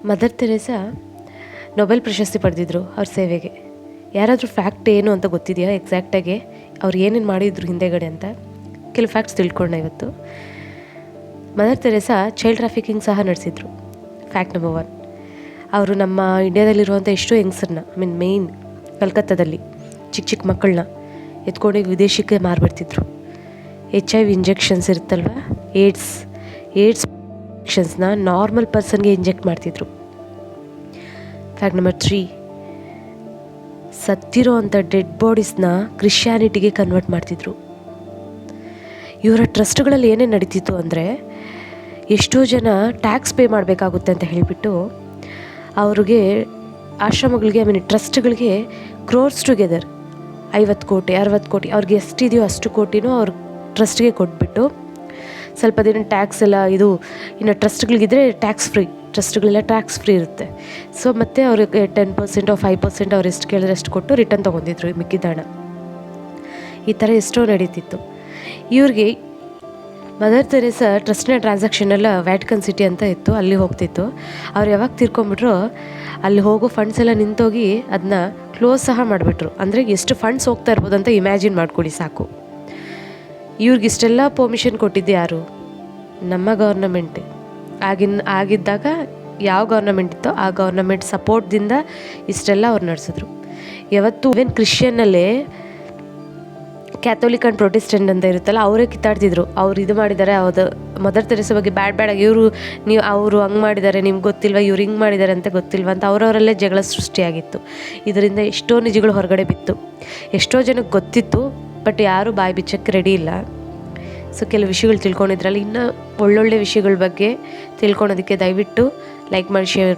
Mother Teresa Nobel ಪ್ರಶಸ್ತಿ ಪಡೆದಿದ್ರು ಅವ್ರ ಸೇವೆಗೆ. ಯಾರಾದರೂ ಫ್ಯಾಕ್ಟ್ ಏನು ಅಂತ ಗೊತ್ತಿದೆಯಾ ಎಕ್ಸಾಕ್ಟಾಗಿ ಅವ್ರು ಏನೇನು ಮಾಡಿದ್ರು ಹಿಂದೆಗಡೆ ಅಂತ? ಕೆಲವು ಫ್ಯಾಕ್ಟ್ಸ್ ತಿಳ್ಕೊಂಡೆ ಇವತ್ತು. ಮದರ್ ತೆರೇಸಾ ಚೈಲ್ಡ್ ಟ್ರಾಫಿಕಿಂಗ್ ಸಹ ನಡೆಸಿದ್ರು. Fact number 1. ಅವರು ನಮ್ಮ ಇಂಡಿಯಾದಲ್ಲಿರುವಂಥ ಎಷ್ಟೋ ಹೆಂಗಸರನ್ನ ಮೇಯ್ನ್ ಕಲ್ಕತ್ತಾದಲ್ಲಿ ಚಿಕ್ಕ ಚಿಕ್ಕ ಮಕ್ಕಳನ್ನ ಎತ್ಕೊಂಡೋಗಿ ವಿದೇಶಕ್ಕೆ ಮಾರಿಬಿಡ್ತಿದ್ರು. HIV ಇಂಜೆಕ್ಷನ್ಸ್ ಇರುತ್ತಲ್ವ, ಏಡ್ಸ್ ಇಂಜೆಕ್ಷನ್ಸ್ನ ನಾರ್ಮಲ್ ಪರ್ಸನ್ಗೆ ಇಂಜೆಕ್ಟ್ ಮಾಡ್ತಿದ್ರು. Fact number 3. ಸತ್ತಿರೋ ಅಂಥ ಡೆಡ್ ಬಾಡೀಸ್ನ ಕ್ರಿಶ್ಚಿಯಾನಿಟಿಗೆ ಕನ್ವರ್ಟ್ ಮಾಡ್ತಿದ್ರು. ಇವರ ಟ್ರಸ್ಟ್ಗಳಲ್ಲಿ ಏನೇನು ನಡೀತಿತ್ತು ಅಂದರೆ, ಎಷ್ಟೋ ಜನ ಟ್ಯಾಕ್ಸ್ ಪೇ ಮಾಡಬೇಕಾಗುತ್ತೆ ಅಂತ ಹೇಳಿಬಿಟ್ಟು ಅವ್ರಿಗೆ ಆಶ್ರಮಗಳಿಗೆ ಟ್ರಸ್ಟ್ಗಳಿಗೆ ಕ್ರೋರ್ಸ್ ಟುಗೆದರ್ 50 ಕೋಟಿ 60 ಕೋಟಿ ಅವ್ರಿಗೆ ಎಷ್ಟಿದೆಯೋ ಅಷ್ಟು ಕೋಟಿನೂ ಅವ್ರ ಟ್ರಸ್ಟ್ಗೆ ಕೊಟ್ಬಿಟ್ಟು ಸ್ವಲ್ಪ ದಿನ ಟ್ಯಾಕ್ಸ್ ಎಲ್ಲ ಇದು ಇನ್ನು ಟ್ರಸ್ಟ್ಗಳಿಗಿದ್ರೆ ಟ್ರಸ್ಟ್ಗಳೆಲ್ಲ ಟ್ಯಾಕ್ಸ್ ಫ್ರೀ ಇರುತ್ತೆ. ಸೊ ಮತ್ತು ಅವ್ರಿಗೆ 10% 5% ಅವ್ರು ಎಷ್ಟು ಕೇಳಿದ್ರೆ ಅಷ್ಟು ಕೊಟ್ಟು ರಿಟರ್ನ್ ತೊಗೊಂಡಿದ್ರು ಮಿಕ್ಕಿದ ಹಣ. ಈ ಥರ ಎಷ್ಟೋ ನಡೀತಿತ್ತು. ಇವ್ರಿಗೆ ಮದರ್ ತೆರೇಸಾ ಟ್ರಸ್ಟ್ನ ಟ್ರಾನ್ಸಾಕ್ಷನ್ ಎಲ್ಲ ವ್ಯಾಟಿಕನ್ ಸಿಟಿ ಅಂತ ಇತ್ತು, ಅಲ್ಲಿ ಹೋಗ್ತಿತ್ತು. ಅವ್ರು ಯಾವಾಗ ತೀರ್ಕೊಂಡ್ಬಿಟ್ರು ಅಲ್ಲಿ ಹೋಗೋ ಫಂಡ್ಸ್ ಎಲ್ಲ ನಿಂತೋಗಿ ಅದನ್ನ ಕ್ಲೋಸ್ ಸಹ ಮಾಡಿಬಿಟ್ರು. ಅಂದರೆ ಎಷ್ಟು ಫಂಡ್ಸ್ ಹೋಗ್ತಾ ಇರ್ಬೋದು ಅಂತ ಇಮ್ಯಾಜಿನ್ ಮಾಡ್ಕೊಳ್ಳಿ ಸಾಕು. ಇವ್ರಿಗಿಷ್ಟೆಲ್ಲ ಪರ್ಮಿಷನ್ ಕೊಟ್ಟಿದ್ದು ಯಾರು? ನಮ್ಮ ಗೌರ್ನಮೆಂಟೇ. ಆಗಿದ್ದಾಗ ಯಾವ ಗೌರ್ನಮೆಂಟ್ ಇತ್ತೋ ಆ ಗೌರ್ನಮೆಂಟ್ ಸಪೋರ್ಟ್ದಿಂದ ಇಷ್ಟೆಲ್ಲ ಅವ್ರು ನಡೆಸಿದ್ರು. ಯಾವತ್ತು ಇವೆನ್ ಕ್ರಿಶ್ಚಿಯನ್ನಲ್ಲೇ ಕ್ಯಾಥೋಲಿಕ್ ಆ್ಯಂಡ್ ಪ್ರೊಟೆಸ್ಟೆಂಟ್ ಅಂತ ಇರುತ್ತಲ್ಲ, ಅವರೇ ಕಿತ್ತಾಡ್ತಿದ್ರು. ಅವ್ರು ಇದು ಮಾಡಿದ್ದಾರೆ, ಅದು ಮದರ್ ತೆರೇಸಾ ಬಗ್ಗೆ ಬ್ಯಾಡಾಗಿ ಅವರು ಹಂಗೆ ಮಾಡಿದ್ದಾರೆ, ನಿಮ್ಗೆ ಗೊತ್ತಿಲ್ವ, ಇವ್ರು ಹಿಂಗೆ ಮಾಡಿದ್ದಾರೆ ಅಂತ ಗೊತ್ತಿಲ್ವ ಅಂತ ಅವರವರಲ್ಲೇ ಜಗಳ ಸೃಷ್ಟಿಯಾಗಿತ್ತು. ಇದರಿಂದ ಎಷ್ಟೋ ನಿಜಗಳು ಹೊರಗಡೆ ಬಿತ್ತು. ಎಷ್ಟೋ ಜನಕ್ಕೆ ಗೊತ್ತಿತ್ತು, ಬಟ್ ಯಾರೂ ಬಾಯಿ ಬಿಚ್ಚಕ್ಕೆ ರೆಡಿ ಇಲ್ಲ. ಸೊ ಕೆಲವು ವಿಷಯಗಳು ತಿಳ್ಕೊಂಡಿದ್ರಲ್ಲಿ ಇನ್ನೂ ಒಳ್ಳೊಳ್ಳೆ ವಿಷಯಗಳ ಬಗ್ಗೆ ತಿಳ್ಕೊಳೋದಕ್ಕೆ ದಯವಿಟ್ಟು ಲೈಕ್ ಮಾಡಿ, ಶೇರ್